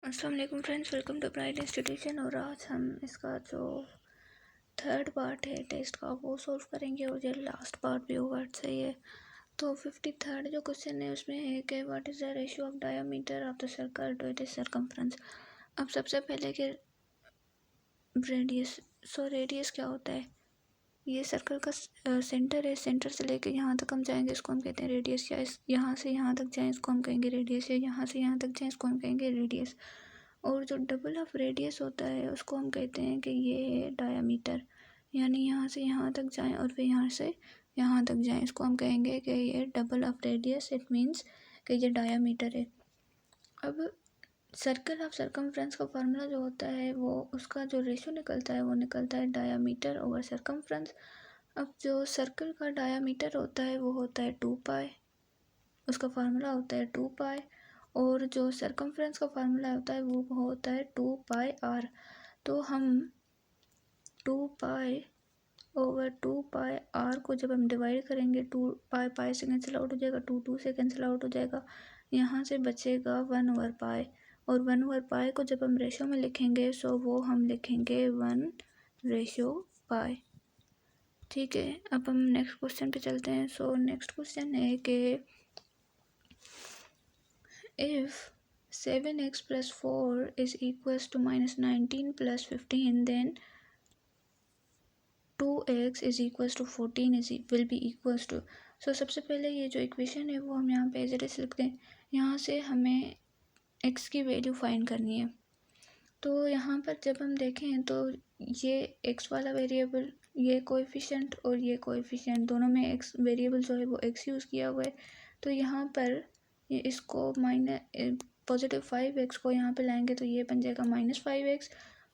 अस्सलाम वालेकुम friends, welcome to bright institution. और आज हम इसका जो थर्ड पार्ट है टेस्ट का वो सॉल्व करेंगे और ये लास्ट पार्ट भी होगा, सही है। तो 53rd जो क्वेश्चन है उसमें है कि what is the ratio of diameter of the circle to its circumference. अब सबसे पहले कि रेडियस क्या होता है। ये सर्कल का सेंटर है, सेंटर से लेकर यहाँ तक हम जाएंगे इसको हम कहते हैं रेडियस, या इस यहाँ से यहाँ तक जाएँ इसको हम कहेंगे रेडियस, या यहाँ से यहाँ तक जाएँ इसको हम कहेंगे रेडियस। और जो डबल ऑफ रेडियस होता है उसको हम कहते हैं कि ये है डायामीटर, यानी यहाँ से यहाँ तक जाएं और फिर यहाँ से यहाँ तक जाएं इसको हम कहेंगे कि ये double of radius, it means कि ये डायामीटर है। अब सर्कल ऑफ सर्कमफ्रेंस का फार्मूला जो होता है वो उसका जो रेशो निकलता है वो निकलता है डायामीटर ओवर सर्कमफ्रेंस। अब जो सर्कल का डायामीटर होता है वो होता है 2π, उसका फार्मूला होता है 2π। और जो सर्कमफ्रेंस का फार्मूला होता है वो होता है 2πr। तो हम 2π ओवर 2πr को जब हम डिवाइड करेंगे, 2π से कैंसिल आउट हो जाएगा, 2 से कैंसिल आउट हो जाएगा, यहाँ से बचेगा 1/π। और 1/π को जब हम रेशो में लिखेंगे सो वो हम लिखेंगे 1/π। ठीक है, अब हम नेक्स्ट क्वेश्चन पे चलते हैं। सो नेक्स्ट क्वेश्चन है कि if 7x plus 4 is equals to -19 plus 15, then 2x is equals to 14 will be equals to। सो सबसे पहले ये जो इक्वेशन है वो हम यहाँ पे एज इट इज लिखते हैं। यहाँ से हमें x की वैल्यू फाइंड करनी है। तो यहाँ पर जब हम देखें तो ये x वाला वेरिएबल, ये कोएफिशिएंट और ये कोएफिशिएंट, दोनों में x वेरिएबल जो है वो x यूज़ किया हुआ है। तो यहाँ पर ये इसको पॉजिटिव 5x को यहाँ पे लाएंगे तो ये बन जाएगा -5x।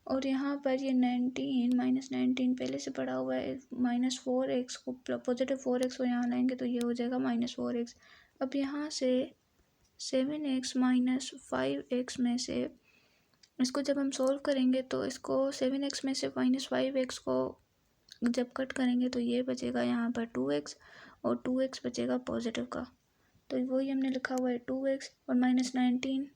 और यहाँ पर ये 19 पहले से पड़ा हुआ है, -4x को पॉजिटिव 4x को यहाँ लाएंगे तो ये हो जाएगा -4x। अब यहाँ से 7x माइनस 5x में से इसको जब हम सॉल्व करेंगे तो इसको 7x में से -5x को जब कट करेंगे तो ये बचेगा यहाँ पर 2x, और 2x बचेगा पॉजिटिव का। तो वही हमने लिखा हुआ है 2x और -19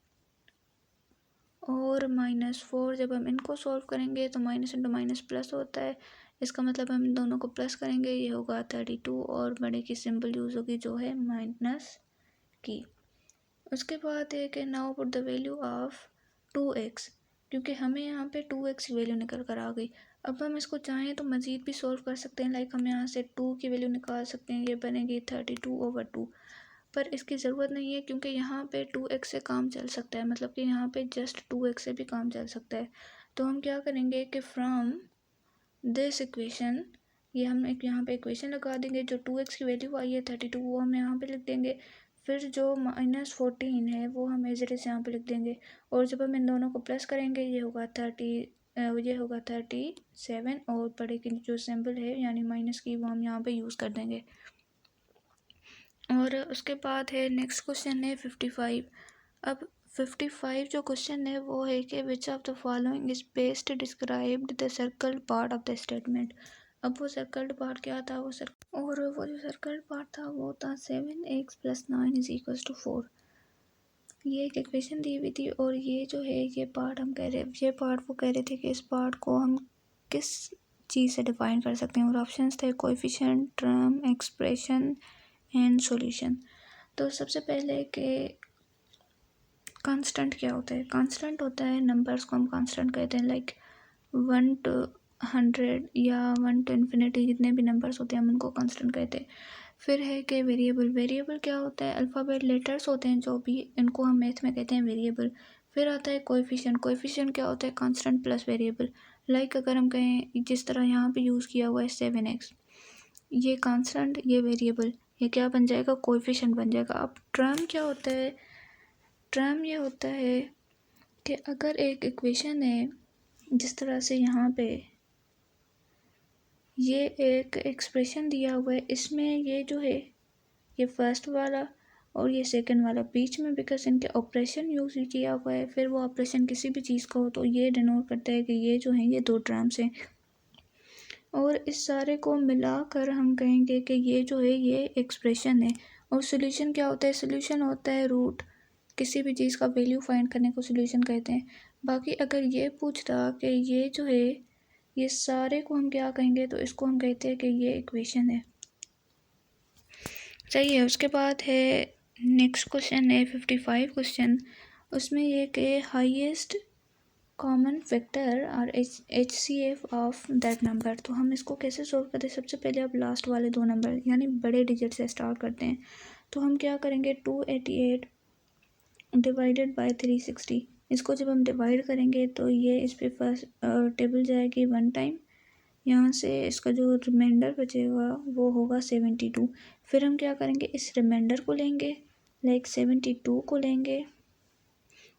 और -4। जब हम इनको सॉल्व करेंगे तो माइनस इंटू माइनस प्लस होता है, इसका मतलब हम दोनों को प्लस करेंगे, ये होगा 32 और बड़े की सिंबल यूज़ होगी जो है माइनस की। उसके बाद है कि now put the value of 2x, क्योंकि हमें यहाँ पे 2x की वैल्यू निकल कर आ गई। अब हम इसको चाहें तो मज़ीद भी सॉल्व कर सकते हैं, लाइक हम यहाँ से 2 की वैल्यू निकाल सकते हैं, ये बनेगी 32/2। पर इसकी ज़रूरत नहीं है क्योंकि यहाँ पे 2x से काम चल सकता है, मतलब कि यहाँ पे जस्ट 2x से भी काम चल सकता है। तो हम क्या करेंगे कि फ्रॉम दिस इक्वेशन, ये हम एक यहाँ पे इक्वेशन लगा देंगे, जो 2x की वैल्यू आई है 32 वो हम यहाँ पे लिख देंगे। फिर जो -14 है वो हम एज इट इज़ यहाँ पे लिख देंगे। और जब हम इन दोनों को प्लस करेंगे ये होगा 37, और बड़े की जो सिंबल है यानी माइनस की वो हम यहाँ पे यूज़ कर देंगे। और उसके बाद है नेक्स्ट क्वेश्चन है 55। अब 55 जो क्वेश्चन है वो है कि which of the following is best described the circle part of the statement. अब वो सर्कल्ड पार्ट क्या था, वो जो सर्कल्ड पार्ट था वो था 7x + 9 = 4। ये एक इक्वेशन दी हुई थी और ये जो है ये पार्ट हम कह रहे, ये पार्ट वो कह रहे थे कि इस पार्ट को हम किस चीज़ से डिफाइन कर सकते हैं, और ऑप्शंस थे coefficient, term, expression and solution. तो सबसे पहले कि कांस्टेंट क्या होता है। कांस्टेंट होता है, नंबर्स को हम कांस्टेंट कहते हैं, लाइक 1 to 100 या 1 to infinity, जितने भी नंबर्स होते हैं हम उनको कांस्टेंट कहते हैं। फिर है कि वेरिएबल क्या होता है, अल्फ़ाबेट लेटर्स होते हैं जो भी, इनको हम मैथ में कहते हैं वेरिएबल। फिर आता है कोएफिशिएंट क्या होता है, कांस्टेंट प्लस वेरिएबल। लाइक अगर हम कहें जिस तरह यहाँ पे यूज़ किया हुआ है 7x, ये कांस्टेंट, ये वेरिएबल, ये क्या बन जाएगा, कोएफिशिएंट बन जाएगा। अब टर्म क्या होता है, टर्म ये होता है कि अगर एक इक्वेशन है जिस तरह से यहाँ पे ये एक एक्सप्रेशन दिया हुआ है, इसमें ये जो है ये फर्स्ट वाला और ये सेकंड वाला बीच में बिकॉज इनके ऑपरेशन यूज़ किया हुआ है, फिर वो ऑपरेशन किसी भी चीज़ का हो तो ये डिनोट करता है कि ये जो है ये 2 टर्म्स हैं। और इस सारे को मिलाकर हम कहेंगे कि ये जो है ये एक्सप्रेशन है। और सोल्यूशन क्या होता है, सोल्यूशन होता है रूट, किसी भी चीज़ का वैल्यू फाइंड करने को सॉल्यूशन कहते हैं। बाकी अगर ये पूछता कि ये जो है ये सारे को हम क्या कहेंगे, तो इसको हम कहते हैं कि ये इक्वेशन है। सही है। उसके बाद है नेक्स्ट क्वेश्चन है 55 क्वेश्चन। उसमें ये कि हाईएस्ट कॉमन फैक्टर और HCF ऑफ दैट नंबर। तो हम इसको कैसे सॉल्व करते हैं? सबसे पहले आप लास्ट वाले 2 नंबर यानी बड़े डिजिट से स्टार्ट करते हैं। तो हम क्या करेंगे, 288 डिवाइडेड बाय 360। इसको जब हम डिवाइड करेंगे तो ये इस पे फर्स्ट टेबल जाएगी 1 टाइम, यहाँ से इसका जो रिमाइंडर बचेगा वो होगा 72। फिर हम क्या करेंगे, इस रिमाइंडर को लेंगे, लाइक 72 को लेंगे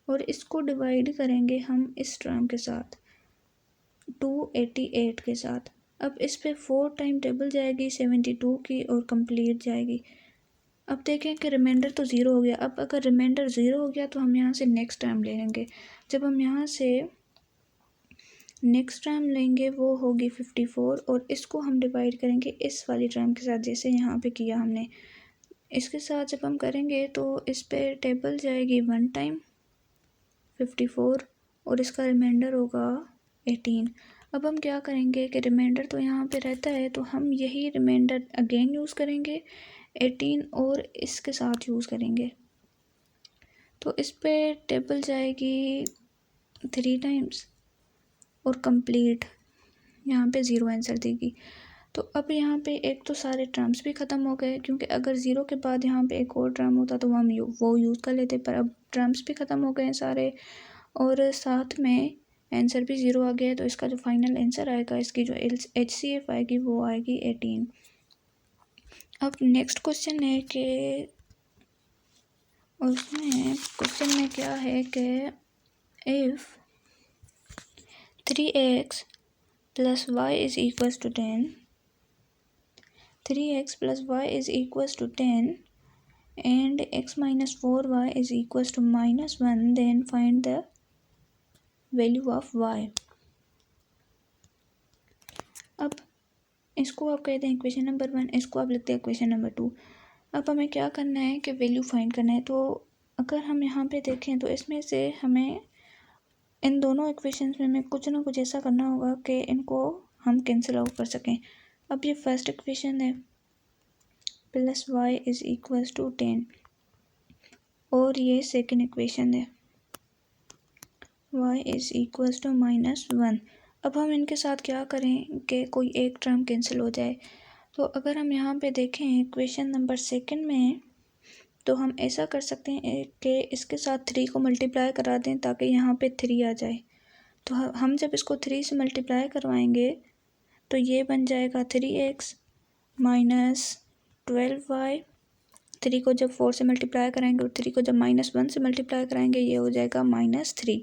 और इसको डिवाइड करेंगे हम इस टर्म के साथ 288 के साथ। अब इस पे 4 टाइम टेबल जाएगी 72 की और कंप्लीट जाएगी। अब देखें कि रिमाइंडर तो ज़ीरो हो गया। अब अगर रिमाइंडर ज़ीरो हो गया तो हम यहाँ से नेक्स्ट टर्म ले लेंगे। जब हम यहाँ से नेक्स्ट टर्म लेंगे वो होगी 54 और इसको हम डिवाइड करेंगे इस वाली टर्म के साथ, जैसे यहाँ पे किया हमने। इसके साथ जब हम करेंगे तो इस पे टेबल जाएगी 1 टाइम 54 और इसका रिमाइंडर होगा 18। अब हम क्या करेंगे कि रिमाइंडर तो यहाँ पे रहता है, तो हम यही रिमाइंडर अगेन यूज़ करेंगे 18 और इसके साथ यूज़ करेंगे। तो इस पे टेबल जाएगी 3 टाइम्स और कंप्लीट, यहाँ पे ज़ीरो आंसर देगी। तो अब यहाँ पे एक तो सारे टर्म्स भी ख़त्म हो गए, क्योंकि अगर ज़ीरो के बाद यहाँ पे एक और टर्म होता तो हम वो यूज़ कर लेते, पर अब टर्म्स भी ख़त्म हो गए हैं सारे और साथ में आंसर भी ज़ीरो आ गया है। तो इसका जो फाइनल आंसर आएगा, इसकी जो HCF आएगी वो आएगी 18। अब नेक्स्ट क्वेश्चन है कि उसमें क्वेश्चन में क्या है कि if 3x plus y is equals to 10, 3x plus y is equals to 10 and x minus 4y is equals to -1, then find the value of y। अब इसको आप कहते हैं इक्वेशन नंबर 1, इसको आप लिखते हैं इक्वेशन नंबर 2। अब हमें क्या करना है कि वैल्यू फाइंड करना है। तो अगर हम यहाँ पे देखें तो इसमें से हमें इन दोनों इक्वेशंस में कुछ ना कुछ ऐसा करना होगा कि इनको हम कैंसिल आउट कर सकें। अब ये फर्स्ट इक्वेशन है plus y is equals to 10 और ये सेकंड इक्वेशन है y इज़ इक्वल्स टू -1। अब हम इनके साथ क्या करें कि कोई एक टर्म कैंसिल हो जाए। तो अगर हम यहाँ पे देखें इक्वेशन नंबर सेकंड में, तो हम ऐसा कर सकते हैं कि इसके साथ 3 को मल्टीप्लाई करा दें ताकि यहाँ पे 3 आ जाए। तो हम जब इसको 3 से मल्टीप्लाई करवाएंगे तो ये बन जाएगा 3x माइनस 12y। 3 को जब 4 से मल्टीप्लाई कराएंगे और 3 को जब -1 से मल्टीप्लाई कराएंगे ये हो जाएगा -3।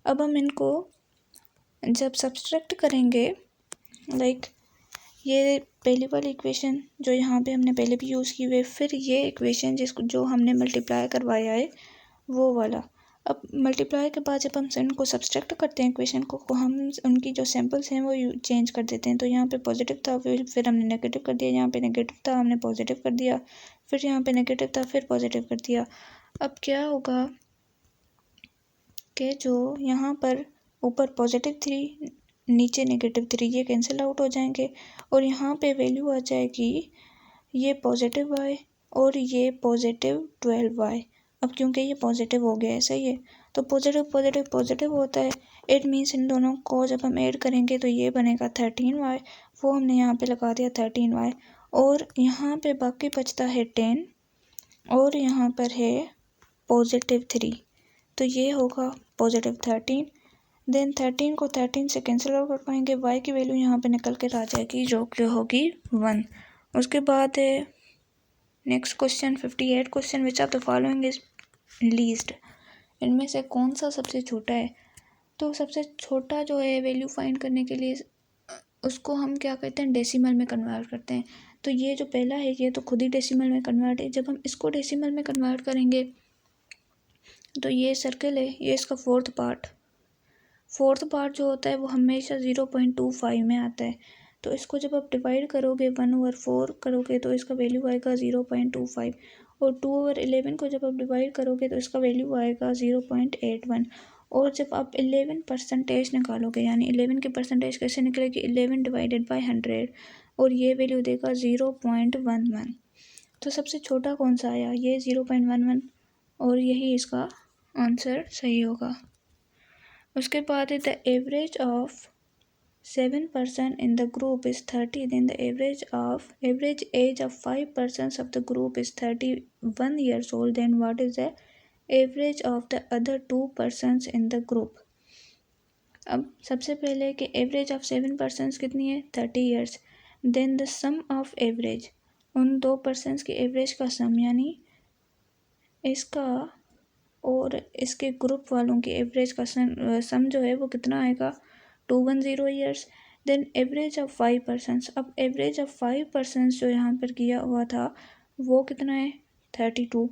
अब हम इनको जब सब्सट्रैक्ट करेंगे, लाइक ये पहली वाली इक्वेशन जो यहाँ पे हमने पहले भी यूज़ की हुई है, फिर ये इक्वेशन जिसको जो हमने मल्टीप्लाई करवाया है वो वाला। अब मल्टीप्लाई के बाद जब हम इनको सब्सट्रैक्ट करते हैं इक्वेशन को हम उनकी जो सैम्पल्स हैं वो चेंज कर देते हैं। तो यहाँ पे पॉजिटिव था, फिर हमने नेगेटिव कर दिया, यहाँ पे नेगेटिव था हमने पॉजिटिव कर दिया, फिर यहाँ पे नेगेटिव था फिर पॉजिटिव कर दिया। अब क्या होगा कि जो यहाँ पर ऊपर +3 नीचे -3 ये कैंसिल आउट हो जाएंगे और यहाँ पे वैल्यू आ जाएगी ये +y और ये +12y। अब क्योंकि ये पॉजिटिव हो गया है, सही है, तो पॉजिटिव पॉजिटिव पॉजिटिव होता है। इट मीन्स इन दोनों को जब हम ऐड करेंगे तो ये बनेगा 13y, वो हमने यहाँ पे लगा दिया 13y और यहाँ पे बाकी बचता है 10 और यहाँ पर है +3, तो ये होगा +13। देन 13 को 13 से कैंसिल आउट कर पाएंगे, y की वैल्यू यहाँ पे निकल कर आ जाएगी जो कि होगी 1। उसके बाद है next question 58 question, which of the following is least. इनमें से कौन सा सबसे छोटा है। तो सबसे छोटा जो है वैल्यू फाइंड करने के लिए उसको हम क्या करते हैं, डेसिमल में कन्वर्ट करते हैं। तो ये जो पहला है ये तो खुद ही डेसिमल में कन्वर्ट है। जब हम इसको डेसिमल में कन्वर्ट करेंगे तो ये सर्कल है, ये इसका फोर्थ पार्ट जो होता है वो हमेशा 0.25 में आता है। तो इसको जब आप डिवाइड करोगे 1/4 करोगे तो इसका वैल्यू आएगा 0.25 और 2/11 को जब आप डिवाइड करोगे तो इसका वैल्यू आएगा 0.81। और जब आप 11% निकालोगे, यानी 11 की परसेंटेज कैसे निकलेगी, 11 डिवाइडेड बाई 100, और ये वैल्यू देगा 0.11। तो सबसे छोटा कौन सा आया, ये 0.11, और यही इसका आंसर सही होगा। उसके बाद है the average of 7% in the group is 30, then the average age of 5% of the group is 31 years old, then what is the average of the other 2% in the group। अब सबसे पहले कि एवरेज ऑफ 7% कितनी है, 30 years. Then the sum of average, उन 2% की average का सम, यानी इसका और इसके ग्रुप वालों की एवरेज का सम जो है वो कितना आएगा, 210 ईयर्स। देन एवरेज ऑफ 5%, अब एवरेज ऑफ 5% जो यहाँ पर किया हुआ था वो कितना है, 32,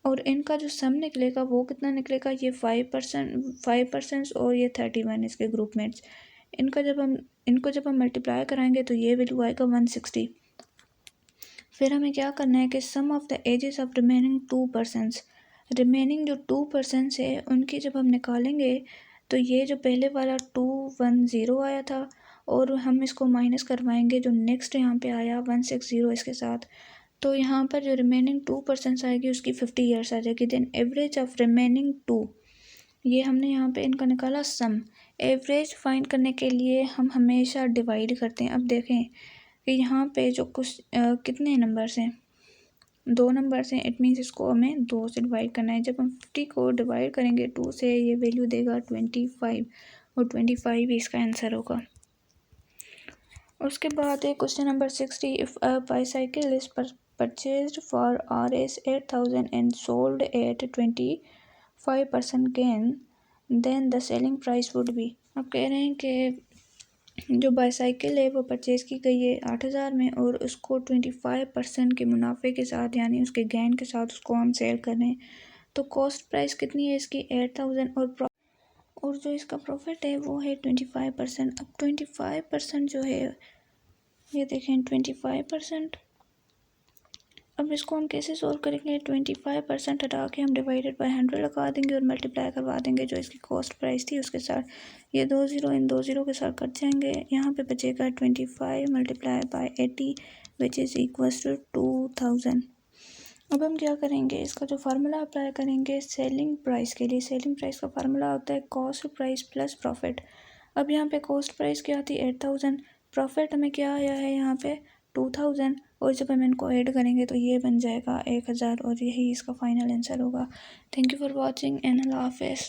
और इनका जो सम निकलेगा वो कितना निकलेगा, ये 5% और ये 31 इसके ग्रुपमेट्स। इनको जब हम मल्टीप्लाई कराएंगे तो ये वैल्यू आएगा 160। फिर हमें क्या करना है कि sum of the ages of remaining 2%, remaining जो 2% है उनकी जब हम निकालेंगे तो ये जो पहले वाला 210 आया था, और हम इसको माइनस करवाएंगे जो नेक्स्ट यहाँ पे आया 160 इसके साथ, तो यहाँ पर जो रिमेनिंग 2% आएगी उसकी 50 ईयर्स आ जाएगी। देन एवरेज ऑफ रिमेनिंग 2, ये हमने यहाँ पे इनका निकाला सम। एवरेज फाइंड करने के लिए हम हमेशा डिवाइड करते हैं। अब देखें कि यहाँ पे जो कुछ कितने नंबर्स हैं, 2 नंबर्स हैं, इट मीन्स इसको हमें 2 से डिवाइड करना है। जब हम 50 को डिवाइड करेंगे 2 से, ये वैल्यू देगा 25, और 25 ही इसका आंसर होगा। उसके बाद है question number 60, if a bicycle is purchased for Rs 8000 and sold at 25% gain, then the selling price would be. अब कह रहे हैं कि जो बाईसाइकिल है वो परचेज़ की गई है 8000 में, और उसको 25% के मुनाफे के साथ, यानी उसके गेन के साथ उसको हम सेल कर रहे हैं। तो कॉस्ट प्राइस कितनी है इसकी, 8000, और जो इसका प्रॉफिट है वो है 25%। अब 25% जो है, ये देखें 25%। अब इसको हम कैसे सोल्व करेंगे, 25% हटा के हम डिवाइडेड बाय 100 लगा देंगे और मल्टीप्लाई करवा देंगे जो इसकी कॉस्ट प्राइस थी उसके साथ। ये 2 ज़ीरो इन 2 ज़ीरो के साथ कट जाएंगे, यहाँ पे बचेगा 25 multiply by 80 which is equals to 2000। अब हम क्या करेंगे, इसका जो फार्मूला अप्लाई करेंगे सेलिंग प्राइस के लिए। सेलिंग प्राइस का फार्मूला होता है कॉस्ट प्राइस प्लस प्रॉफिट। अब यहाँ पे कॉस्ट प्राइस क्या थी, 8000, प्रॉफिट हमें क्या आया है यहाँ पे 2000, और जब हम इनको ऐड करेंगे तो ये बन जाएगा 1000, और यही इसका फाइनल आंसर होगा। Thank you for watching and अल्लाह हाफिज़।